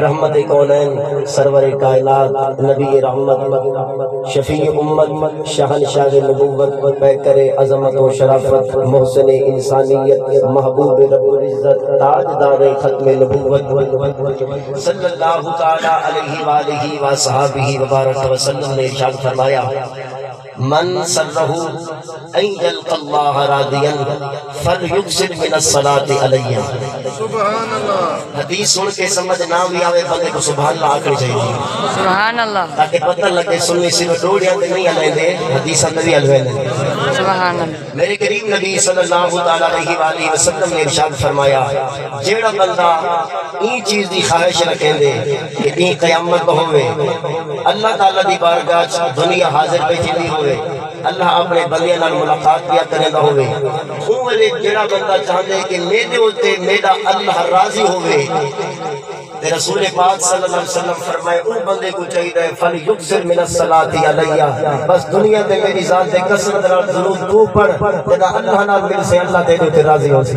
رحمت کونین، سرور کائنات، نبی رحمت، شفیع امت، شہنشاہ نبوت، پیکر عظمت و شرافت، محسن انسانیت، محبوب رب العزت، تاجدار ختم نبوت صلی اللہ تعالی علیہ وآلہ وصحابہ وبارک وسلم نے ارشاد فرمایا: من سرہ ان یلقى اللہ راضیا فلیکثر من الصلاۃ علیہ۔ سبحان اللہ۔ حدیث سن کے سمجھ نہ بھی آوے بندے کو سبحان اللہ آکھنی چاہیے، سبحان اللہ، تاکہ پتہ لگے سنی صرف ڈوڑیاں تے نہیں ہلیں دے، حدیثاں تے بھی ہلویں دے۔ سبحان اللہ۔ میرے کریم نبی صلی اللہ تعالی علیہ وآلہ وسلم نے ارشاد فرمایا: جیڑا بندہ این چیز دی خواہش رکھیں دے کہ این قیامت ہوئے، اللہ تعالیٰ دی بارگاہ چ دنیا حاضر بیٹھی دی ہوئے، اللہ اپنے بندیاں نال ملاقات کیا کرے دا ہوئے، اوے جیڑا بندہ چاہندے کہ میرے ہوتے میرا اللہ راضی ہوئے، تے رسول پاک صلی اللہ علیہ وسلم فرمائے ان بندے کو چاہیے فلیکثر من الصلاۃ علیہ، بس دنیا تے میری ذات دے کثرت نال درود تو پڑھ تے اللہ نال مل سے اللہ تیرے تے راضی ہو سی۔